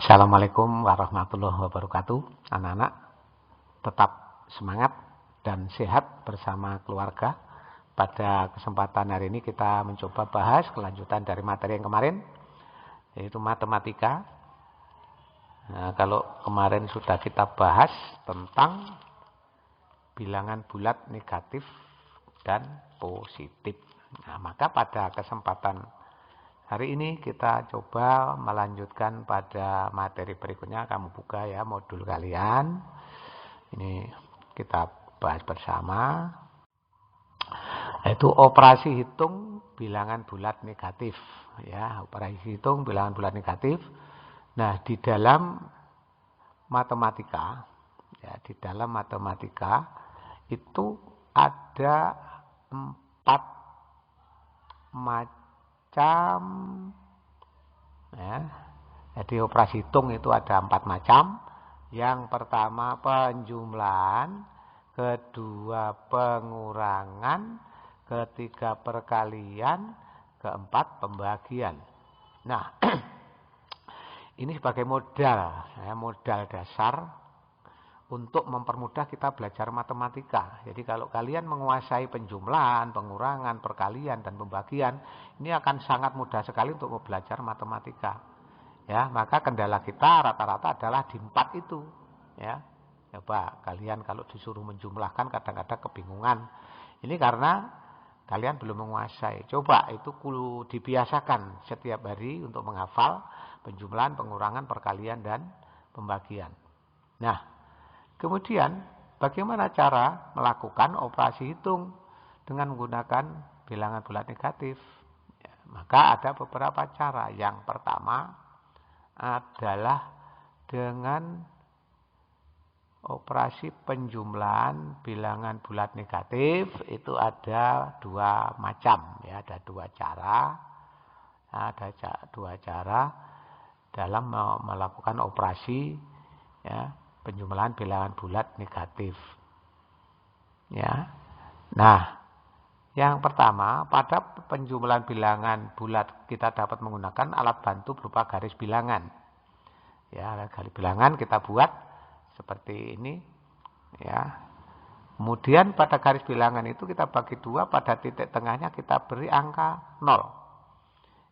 Assalamualaikum warahmatullahi wabarakatuh. Anak-anak tetap semangat dan sehat bersama keluarga. Pada kesempatan hari ini kita mencoba bahas kelanjutan dari materi yang kemarin, yaitu matematika. Nah, kalau kemarin sudah kita bahas tentang bilangan bulat negatif dan positif. Nah, maka pada kesempatan hari ini kita coba melanjutkan pada materi berikutnya. Kamu buka ya modul kalian. Ini kita bahas bersama. Yaitu operasi hitung bilangan bulat negatif. Ya, operasi hitung bilangan bulat negatif. Nah, di dalam matematika, itu ada 4 macam, ya. Jadi operasi hitung itu ada 4 macam. Yang pertama penjumlahan, kedua pengurangan, ketiga perkalian, keempat pembagian. Nah, ini sebagai modal dasar untuk mempermudah kita belajar matematika. Jadi kalau kalian menguasai penjumlahan, pengurangan, perkalian, dan pembagian, ini akan sangat mudah sekali untuk belajar matematika. Ya, maka kendala kita rata-rata adalah di 4 itu. Ya, coba kalian kalau disuruh menjumlahkan kadang-kadang kebingungan. Ini karena kalian belum menguasai. Coba itu dibiasakan setiap hari untuk menghafal penjumlahan, pengurangan, perkalian, dan pembagian. Nah, kemudian, bagaimana cara melakukan operasi hitung dengan menggunakan bilangan bulat negatif? Ya, maka ada beberapa cara. Yang pertama adalah dengan operasi penjumlahan bilangan bulat negatif. Itu ada 2 macam. Ya, ada 2 cara. Ada 2 cara dalam melakukan operasi, ya, penjumlahan bilangan bulat negatif. Ya. Nah, yang pertama, pada penjumlahan bilangan bulat kita dapat menggunakan alat bantu berupa garis bilangan. Ya, garis bilangan kita buat seperti ini, ya. Kemudian pada garis bilangan itu kita bagi 2, pada titik tengahnya kita beri angka 0.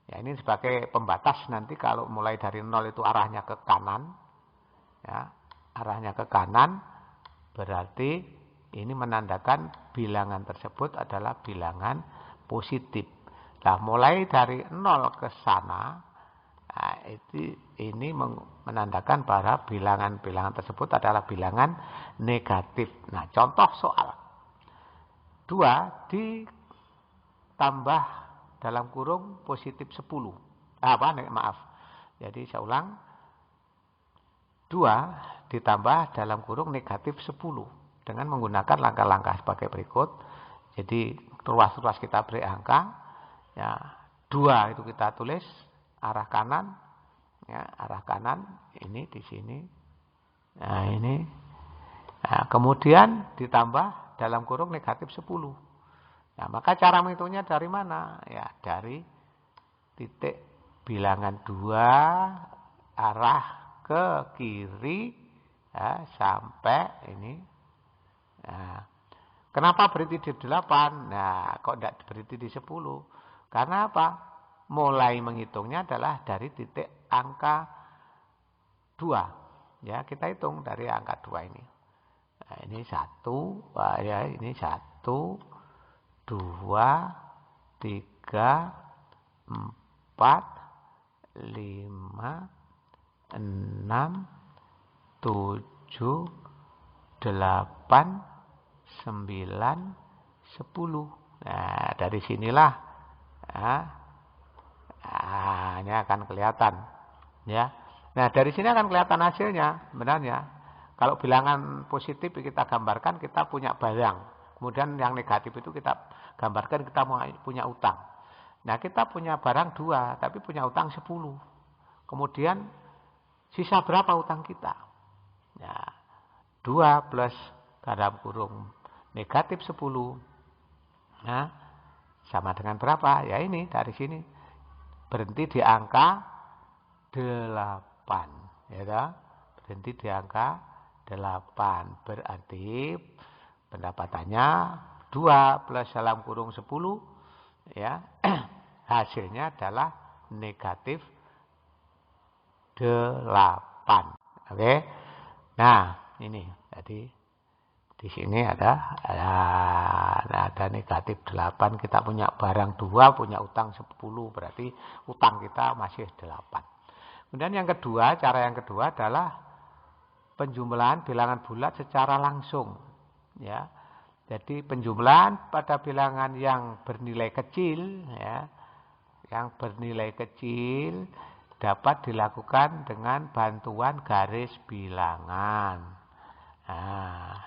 Ya, ini sebagai pembatas nanti kalau mulai dari 0 itu arahnya ke kanan, ya. Arahnya ke kanan berarti ini menandakan bilangan tersebut adalah bilangan positif. Nah, mulai dari 0 ke sana, nah, ini menandakan bahwa bilangan-bilangan tersebut adalah bilangan negatif. Nah, contoh soal 2 ditambah dalam kurung positif 10. Jadi saya ulang. 2 ditambah dalam kurung negatif 10 dengan menggunakan langkah-langkah sebagai berikut. Jadi ruas-ruas kita beri angka, ya. 2 itu kita tulis arah kanan, ya, arah kanan ini di sini. Nah, ini. Nah, kemudian ditambah dalam kurung negatif 10. Nah, maka cara menghitungnya dari mana? Ya, dari titik bilangan 2 arah ke kiri, ya, sampai ini. Nah, kenapa berhenti di 8? Nah, kok tidak berhenti di 10? Karena apa? Mulai menghitungnya adalah dari titik angka 2. Ya, kita hitung dari angka 2 ini. Nah, ini 1, ya, ini 1, 2, 3, 4, 5, 6, 7, 8, 9, 10. Nah, dari sinilah, ini akan kelihatan, ya. Nah, dari sini akan kelihatan hasilnya sebenarnya. Kalau bilangan positif kita gambarkan kita punya barang. Kemudian yang negatif itu kita gambarkan kita punya utang. Nah, kita punya barang 2, tapi punya utang 10. Kemudian sisa berapa utang kita? Ya, 2 plus dalam kurung negatif 10. Nah, sama dengan berapa? Ya, ini dari sini berhenti di angka 8. ya toh? Berhenti di angka 8. Berarti pendapatannya 2 plus dalam kurung 10, ya. Hasilnya adalah negatif 8. Oke. Nah, ini jadi di sini ada negatif 8. Kita punya barang 2, punya utang 10, berarti utang kita masih 8. Kemudian yang kedua, cara yang kedua adalah penjumlahan bilangan bulat secara langsung, ya. Jadi penjumlahan pada bilangan yang bernilai kecil, ya, yang bernilai kecil dapat dilakukan dengan bantuan garis bilangan. Nah,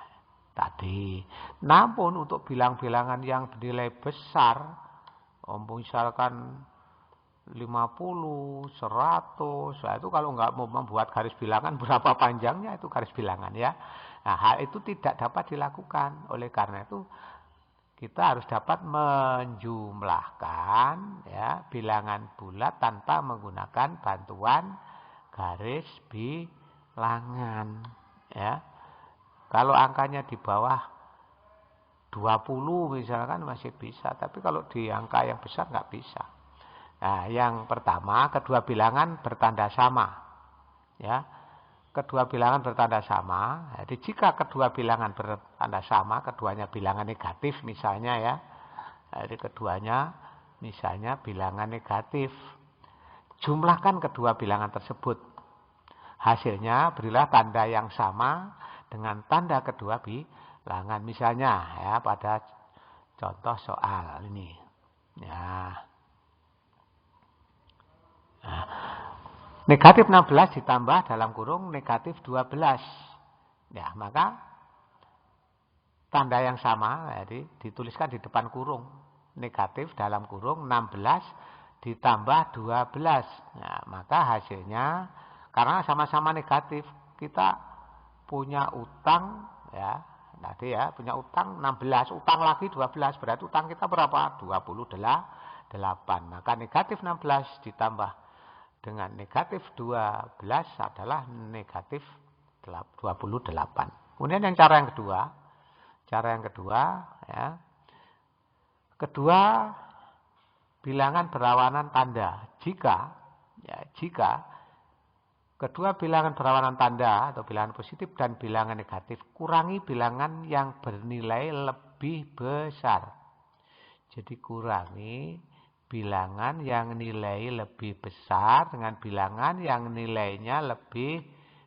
tadi. Namun untuk bilang-bilangan yang bernilai besar, misalkan 50, 100, nah itu kalau nggak mau membuat garis bilangan berapa panjangnya itu garis bilangan, ya. Nah, hal itu tidak dapat dilakukan. Oleh karena itu kita harus dapat menjumlahkan, ya, bilangan bulat tanpa menggunakan bantuan garis bilangan, ya. Kalau angkanya di bawah 20 misalkan masih bisa, tapi kalau di angka yang besar nggak bisa. Nah, yang pertama, kedua bilangan bertanda sama, ya. Kedua bilangan bertanda sama. Jadi jika kedua bilangan bertanda sama, keduanya bilangan negatif misalnya, ya. Jadi keduanya misalnya bilangan negatif. Jumlahkan kedua bilangan tersebut. Hasilnya berilah tanda yang sama dengan tanda kedua bilangan. Misalnya, ya, pada contoh soal ini. Ya. Nah, negatif 16 ditambah dalam kurung negatif 12. Ya, maka tanda yang sama, jadi dituliskan di depan kurung. Negatif dalam kurung 16 ditambah 12. Nah, maka hasilnya, karena sama-sama negatif, kita punya utang, ya, tadi, ya, punya utang 16, utang lagi 12, berarti utang kita berapa? 28. Maka negatif 16 ditambah dengan negatif 12 adalah negatif 28. Kemudian yang cara yang kedua, ya, kedua bilangan berlawanan tanda. Jika kedua bilangan berlawanan tanda atau bilangan positif dan bilangan negatif, kurangi bilangan yang bernilai lebih besar. Jadi kurangi bilangan yang nilai lebih besar dengan bilangan yang nilainya lebih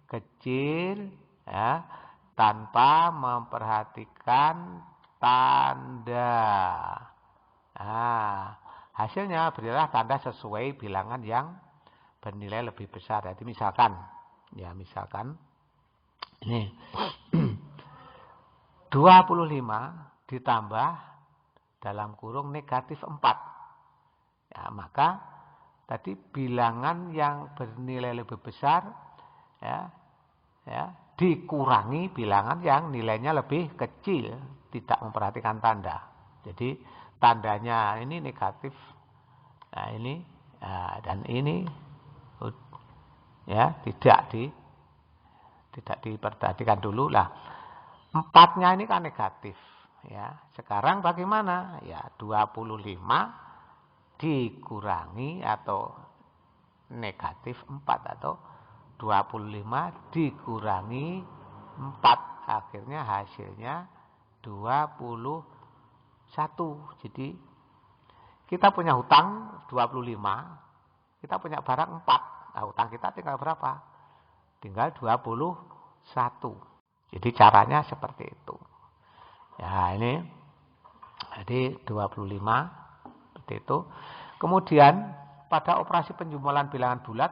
kecil, ya, tanpa memperhatikan tanda. Nah, hasilnya berilah tanda sesuai bilangan yang bernilai lebih besar. Jadi misalkan ini 25 ditambah dalam kurung negatif 4. Ya, maka tadi bilangan yang bernilai lebih besar, ya, dikurangi bilangan yang nilainya lebih kecil, tidak memperhatikan tanda. Jadi tandanya ini negatif. Nah, ini, dan ini, ya, tidak diperhatikan dulu lah. 4-nya ini kan negatif, ya. Sekarang bagaimana? Ya, 25 dikurangi atau negatif 4 atau 25 dikurangi 4. Akhirnya hasilnya 21. Jadi kita punya hutang 25, kita punya barang 4. Nah, hutang kita tinggal berapa? Tinggal 21. Jadi caranya seperti itu. Ya, ini jadi 25 seperti itu. Kemudian pada operasi penjumlahan bilangan bulat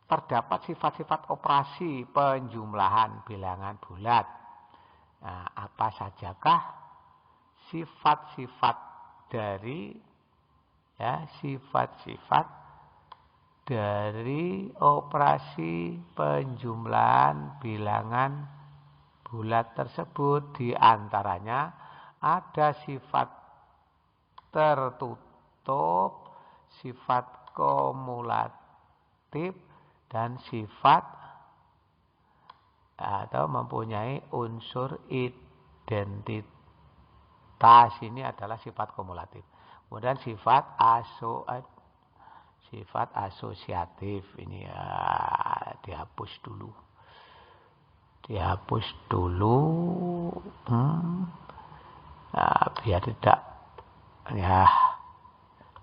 terdapat sifat-sifat operasi penjumlahan bilangan bulat. Nah, apa sajakah sifat-sifat dari, ya, sifat-sifat dari operasi penjumlahan bilangan bulat tersebut? Di antaranya ada sifat tertutup, sifat kumulatif, dan sifat atau mempunyai unsur identitas, ini adalah sifat kumulatif. Kemudian sifat asosiatif ini ya, dihapus dulu. Nah, biar tidak ya.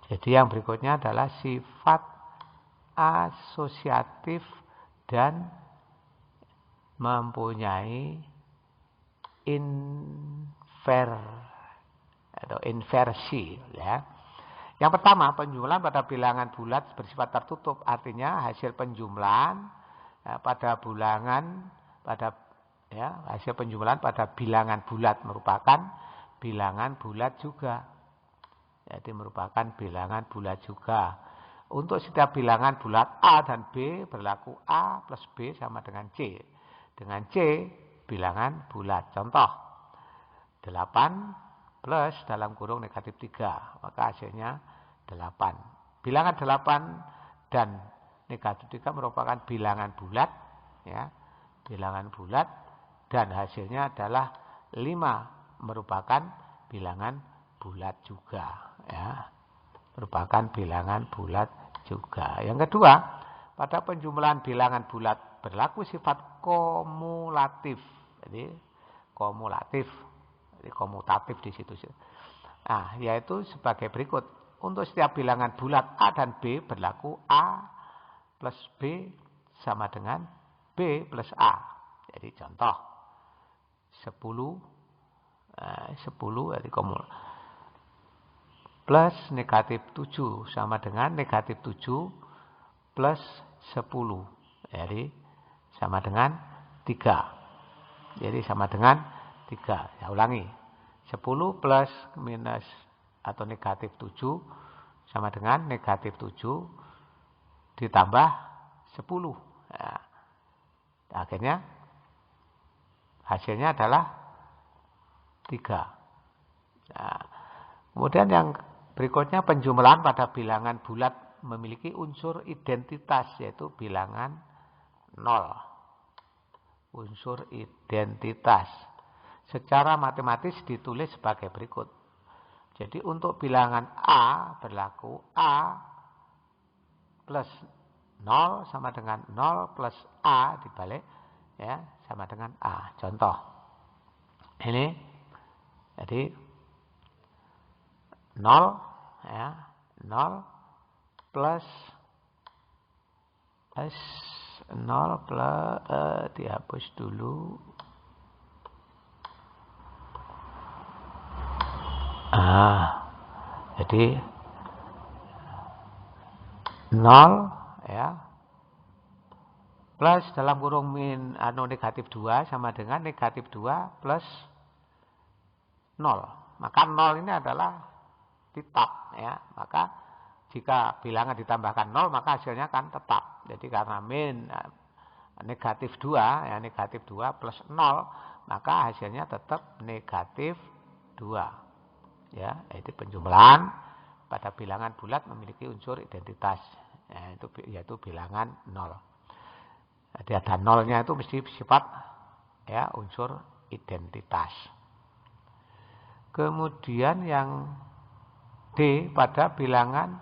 Jadi yang berikutnya adalah sifat asosiatif dan mempunyai inversi ya. Yang pertama, penjumlahan pada bilangan bulat bersifat tertutup, artinya hasil penjumlahan pada hasil penjumlahan pada bilangan bulat merupakan bilangan bulat juga. Jadi merupakan bilangan bulat juga. Untuk setiap bilangan bulat A dan B berlaku A plus B sama dengan C. Dengan C bilangan bulat. Contoh 8 plus dalam kurung negatif 3. Maka hasilnya 8. Bilangan 8 dan negatif 3 merupakan bilangan bulat. Ya, bilangan bulat dan hasilnya adalah 5. Merupakan bilangan bulat juga. Ya, merupakan bilangan bulat juga. Yang kedua, pada penjumlahan bilangan bulat berlaku sifat kumulatif. Jadi kumulatif, jadi komutatif di situ. Nah, yaitu sebagai berikut. Untuk setiap bilangan bulat A dan B berlaku A plus B sama dengan B plus A. Jadi contoh 10 dari kumulatif. Plus negatif 7 sama dengan negatif 7 plus 10. Jadi sama dengan 3. Jadi sama dengan 3. Ya, ulangi. 10 plus minus atau negatif 7 sama dengan negatif 7 ditambah 10. Ya. Akhirnya hasilnya adalah 3. Nah, kemudian yang berikutnya, penjumlahan pada bilangan bulat memiliki unsur identitas, yaitu bilangan 0. Unsur identitas. Secara matematis ditulis sebagai berikut. Jadi untuk bilangan A berlaku A plus 0 sama dengan 0 plus A dibalik ya sama dengan A. Contoh. Ini jadi 0 ya, 0 plus 0 plus dihapus dulu. Jadi 0 ya plus dalam kurung negatif 2 sama dengan negatif 2 plus 0. Maka 0 ini adalah tetap ya, maka jika bilangan ditambahkan 0 maka hasilnya kan tetap. Jadi karena negatif 2 ya, negatif 2 plus 0 maka hasilnya tetap negatif 2 ya. Itu penjumlahan pada bilangan bulat memiliki unsur identitas ya, yaitu bilangan 0. Jadi ada 0-nya itu mesti sifat ya unsur identitas. Kemudian yang D pada bilangan,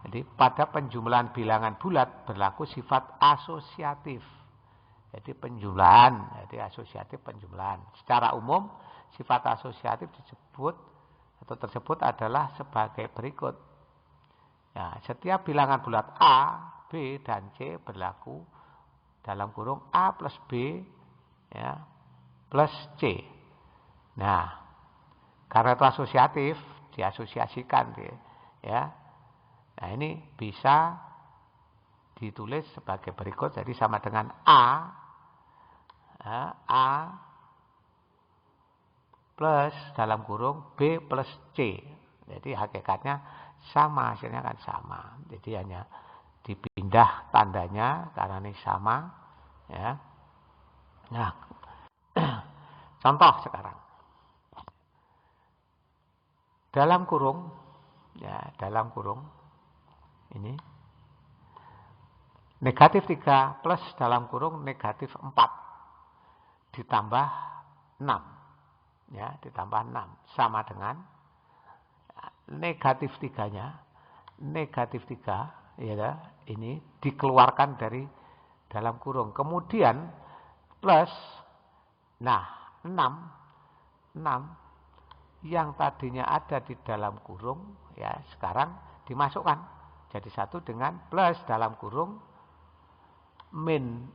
jadi pada penjumlahan bilangan bulat berlaku sifat asosiatif. Jadi penjumlahan, jadi asosiatif penjumlahan. Secara umum sifat asosiatif tersebut adalah sebagai berikut. Ya, setiap bilangan bulat A, B dan C berlaku dalam kurung A plus B ya, plus C. Nah, karena itu asosiatif, diasosiasikan ya. Nah, ini bisa ditulis sebagai berikut. Jadi sama dengan A plus dalam kurung B plus C. Jadi hakikatnya sama, hasilnya kan sama. Jadi hanya dipindah tandanya karena ini sama ya. Nah, contoh sekarang. Dalam kurung ya, dalam kurung ini Negatif 3 plus dalam kurung negatif 4 ditambah 6. Ya, ditambah 6 sama dengan negatif 3-nya. Negatif 3 ya, ini dikeluarkan dari dalam kurung. Kemudian plus 6 yang tadinya ada di dalam kurung ya sekarang dimasukkan jadi satu dengan plus dalam kurung min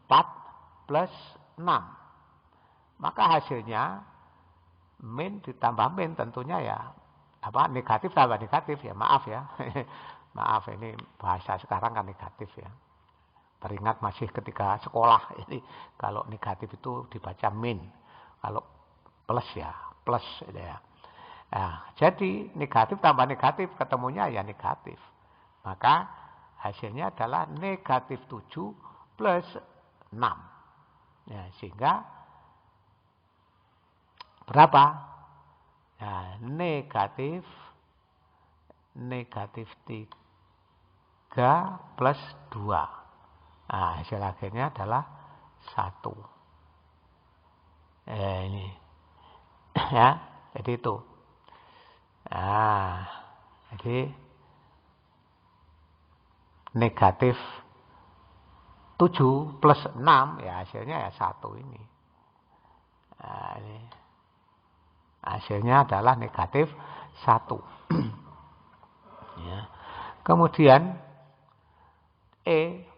4 plus 6. Maka hasilnya min ditambah min tentunya ya negatif tambah negatif ya, maaf ya. Maaf ini bahasa sekarang kan negatif ya. Teringat masih ketika sekolah ini kalau negatif itu dibaca min. Kalau plus ya, plus ya. Nah, jadi negatif tambah negatif ketemunya ya negatif. Maka hasilnya adalah negatif 7 plus 6. Ya, sehingga berapa? Nah, negatif 3 plus 2. Nah, hasil akhirnya adalah 1. Ini. Ya, jadi itu. Nah, jadi negatif 7 plus 6 ya hasilnya ya 1 ini. Nah, ini. Hasilnya adalah negatif 1. Ya. Kemudian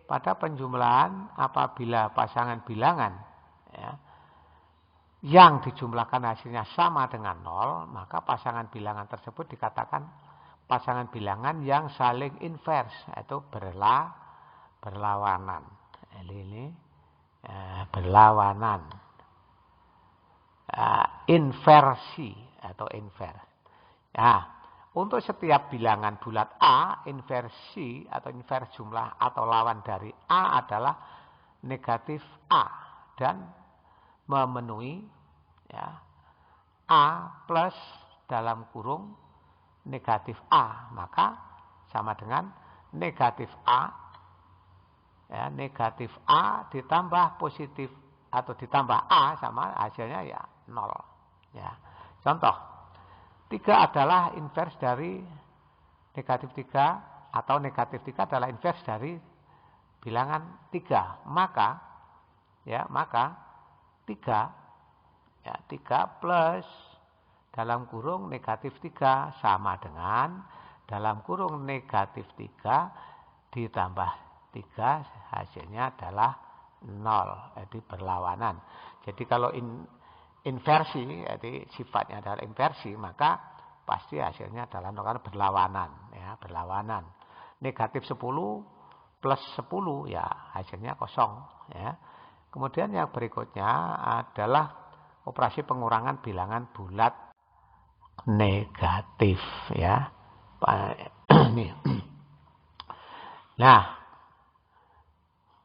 pada penjumlahan apabila pasangan bilangan ya, yang dijumlahkan hasilnya sama dengan 0, maka pasangan bilangan tersebut dikatakan pasangan bilangan yang saling invers, yaitu berlawanan. Ini berlawanan. Inversi atau invers. Nah, untuk setiap bilangan bulat A, inversi atau invers jumlah atau lawan dari A adalah negatif A dan memenuhi ya, A plus dalam kurung negatif A, maka sama dengan negatif A ya, negatif A ditambah positif atau ditambah A sama hasilnya ya 0 ya. Contoh 3 adalah invers dari negatif 3 atau negatif 3 adalah invers dari bilangan 3. Maka 3 plus dalam kurung negatif 3 sama dengan dalam kurung negatif 3 ditambah 3 hasilnya adalah 0. Jadi berlawanan. Jadi kalau inversi, jadi sifatnya adalah inversi, maka pasti hasilnya adalah berlawanan. Ya, berlawanan. Negatif 10 plus 10 ya hasilnya kosong. Ya. Kemudian yang berikutnya adalah operasi pengurangan bilangan bulat negatif. Ya. Nah,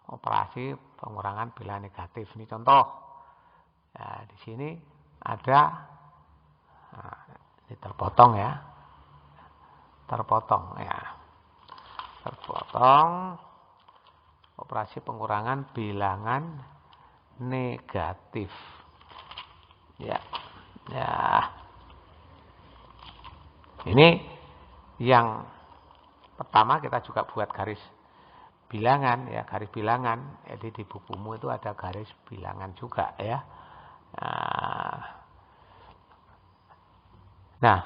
operasi pengurangan bilangan negatif ini contoh. Nah, di sini ada ini terpotong ya. Terpotong operasi pengurangan bilangan negatif. Ya. Ini yang pertama kita juga buat garis bilangan ya, garis bilangan. Jadi di bukumu itu ada garis bilangan juga ya. Nah,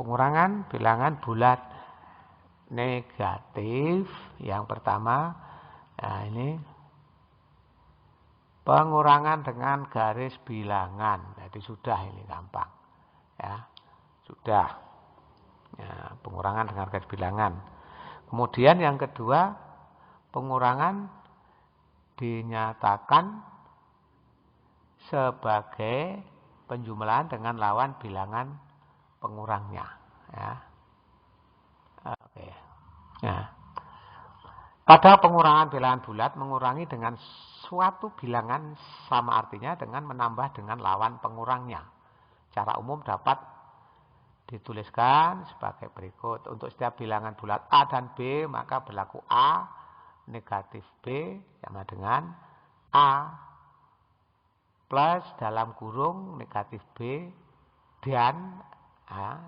pengurangan bilangan bulat negatif yang pertama, nah ini pengurangan dengan garis bilangan. Jadi sudah ini gampang ya, sudah ya, pengurangan dengan garis bilangan. Kemudian yang kedua, pengurangan dinyatakan sebagai penjumlahan dengan lawan bilangan pengurangnya. Ya. Oke. Ya. Pada pengurangan bilangan bulat, mengurangi dengan suatu bilangan sama artinya dengan menambah dengan lawan pengurangnya. Secara umum dapat dituliskan sebagai berikut. Untuk setiap bilangan bulat A dan B, maka berlaku A negatif B sama dengan A plus dalam kurung negatif B dan A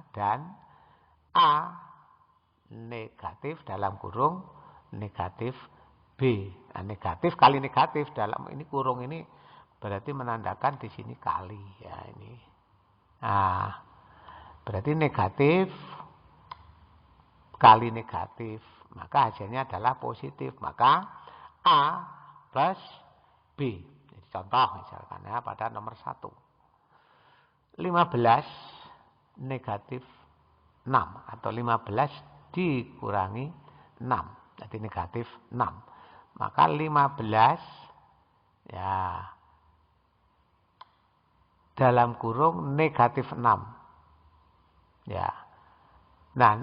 negatif dalam kurung negatif B. Nah, negatif kali negatif dalam ini kurung ini berarti menandakan di sini kali ya ini. Nah, berarti negatif kali negatif, maka hasilnya adalah positif. Maka A plus B. Jadi contoh misalkan ya pada nomor 1. 15 negatif 6 atau 15 dikurangi 6. Jadi negatif 6. Maka 15 ya dalam kurung negatif 6. Ya. Nah,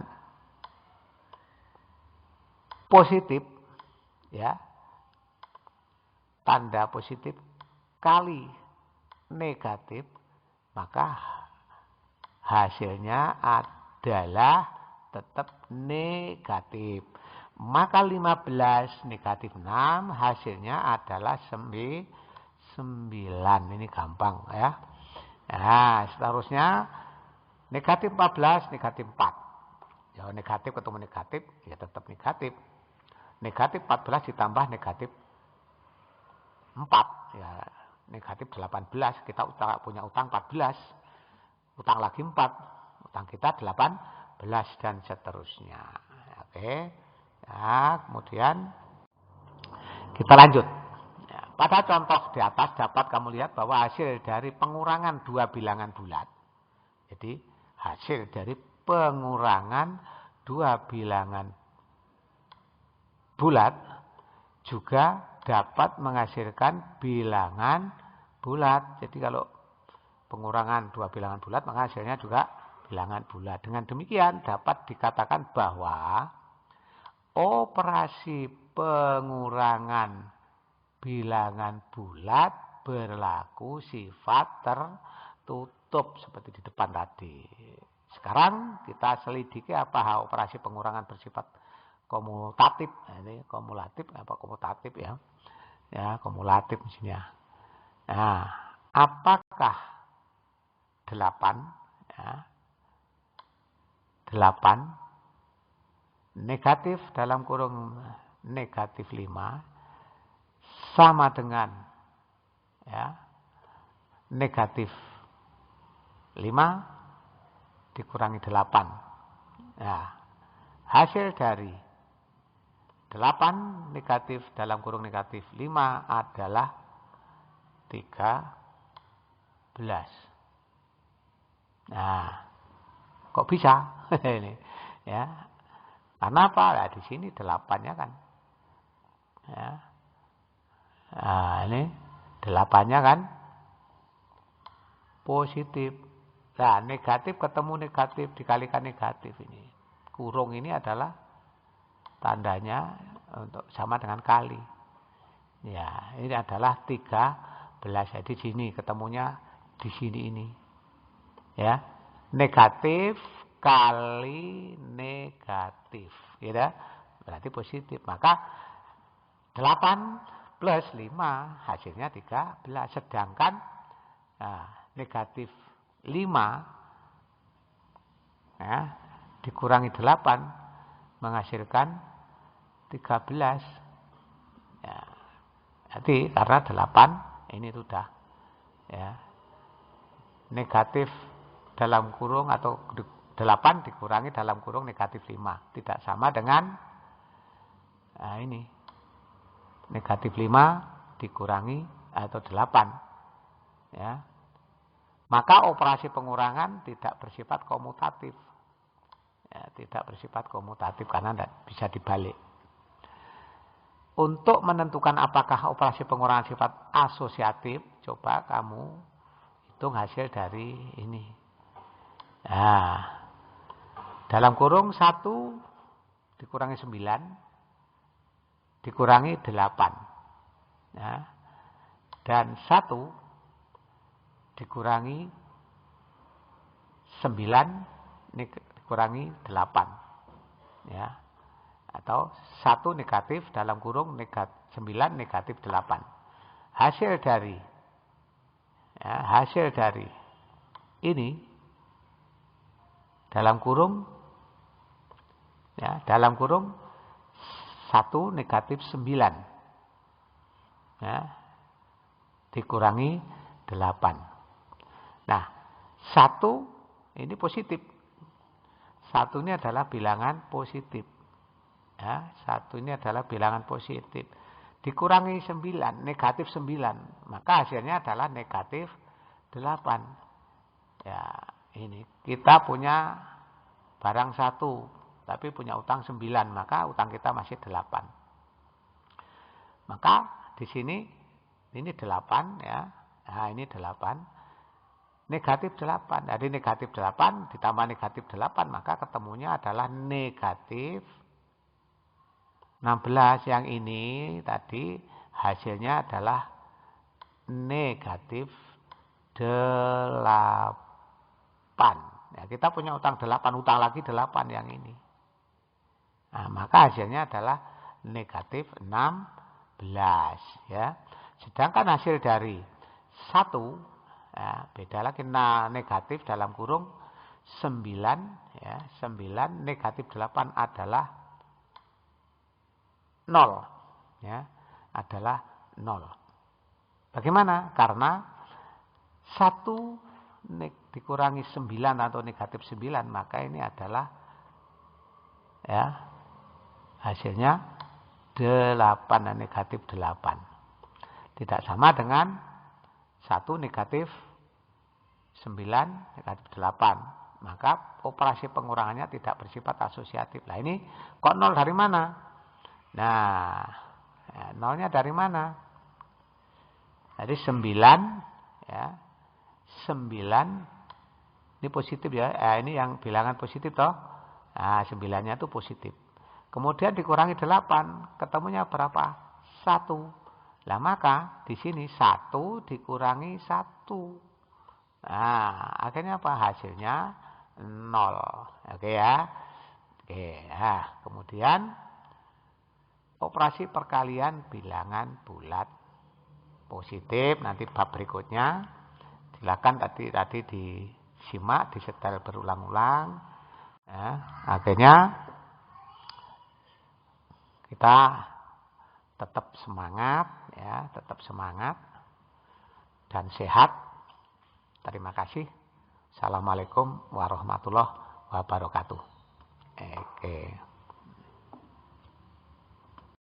positif ya. Tanda positif kali negatif, maka hasilnya adalah tetap negatif. Maka 15 negatif 6 hasilnya adalah 9. Ini gampang ya. Nah, seterusnya negatif 14 negatif 4. Ya, negatif ketemu negatif ya tetap negatif. Negatif 14 ditambah negatif 4 ya negatif 18. Kita punya utang 14. Utang lagi 4. Utang kita 18 dan seterusnya. Oke. Nah, kemudian kita lanjut. Ya, pada contoh di atas dapat kamu lihat bahwa hasil dari pengurangan dua bilangan bulat. Jadi hasil dari pengurangan dua bilangan bulat juga dapat menghasilkan bilangan bulat. Jadi kalau pengurangan dua bilangan bulat maka hasilnya juga bilangan bulat. Dengan demikian dapat dikatakan bahwa operasi pengurangan bilangan bulat berlaku sifat tertutup seperti di depan tadi. Sekarang kita selidiki apa operasi pengurangan bersifat komutatif. Nah, ini kumulatif apa komutatif ya? Ya, kumulatif misalnya. Nah, apakah 8 ya, 8 negatif dalam kurung negatif 5 sama dengan ya, negatif 5 dikurangi 8. Nah, hasil dari 8 negatif dalam kurung negatif 5 adalah 13. Nah, kok bisa? Ini ya. Karena apa? Nah, di sini 8-nya kan. Ya. Nah, ini 8-nya kan positif. Nah, negatif ketemu negatif dikalikan negatif ini. Kurung ini adalah tandanya untuk sama dengan kali. Ya, ini adalah 13. Jadi sini ketemunya di sini ini. Ya. Negatif kali negatif, gitu. Berarti positif. Maka 8 plus 5 hasilnya 13. Sedangkan negatif 5 ya, dikurangi 8 menghasilkan 13. Ya. Jadi karena 8 ini sudah ya, negatif dalam kurung atau 8 dikurangi dalam kurung negatif 5. Tidak sama dengan ini. Negatif 5 dikurangi atau 8. Ya. Maka operasi pengurangan tidak bersifat komutatif. Ya, tidak bersifat komutatif karena tidak bisa dibalik. Untuk menentukan apakah operasi pengurangan sifat asosiatif, coba kamu hitung hasil dari ini. Nah, dalam kurung 1 dikurangi 9 dikurangi 8. Ya. Dan 1 dikurangi 9 dikurangi 8. Ya. atau 1 negatif dalam kurung 9 negatif 8. Hasil dari ini dalam kurung 1 negatif 9 dikurangi 8. Nah, 1 ini positif. 1 ini adalah bilangan positif. 1 ini adalah bilangan positif. Dikurangi 9, negatif 9. Maka hasilnya adalah negatif 8. Ya, ini. Kita punya barang 1, tapi punya utang 9. Maka utang kita masih 8. Maka di sini, ini 8 ya. Nah, ini 8. Negatif 8. Jadi negatif 8 ditambah negatif 8. Maka ketemunya adalah negatif 16. Yang ini tadi hasilnya adalah negatif 8. Ya, kita punya utang 8, utang lagi 8 yang ini. Nah, maka hasilnya adalah negatif 16. Ya. Sedangkan hasil dari 1, ya, beda lagi. Nah, negatif dalam kurung 9, ya, 9 negatif 8 adalah 0. Ya, adalah 0. Bagaimana? Karena 1 dikurangi 9 atau negatif 9, maka ini adalah ya hasilnya 8 dan negatif 8. Tidak sama dengan 1 negatif 9 negatif 8. Maka operasi pengurangannya tidak bersifat asosiatif. Nah, ini kok 0 dari mana? Nah, ya, 0-nya dari mana? Jadi 9 ya. 9 ini positif ya. Ini yang bilangan positif toh. Nah, 9-nya itu positif. Kemudian dikurangi 8, ketemunya berapa? 1. Lah maka di sini 1 dikurangi 1. Nah, akhirnya apa? Hasilnya 0. Oke ya. Oke, nah, kemudian operasi perkalian bilangan bulat positif nanti bab berikutnya. Silakan tadi disimak, disetel berulang-ulang. Ya, akhirnya kita tetap semangat, ya, tetap semangat dan sehat. Terima kasih. Assalamualaikum warahmatullahi wabarakatuh. Oke.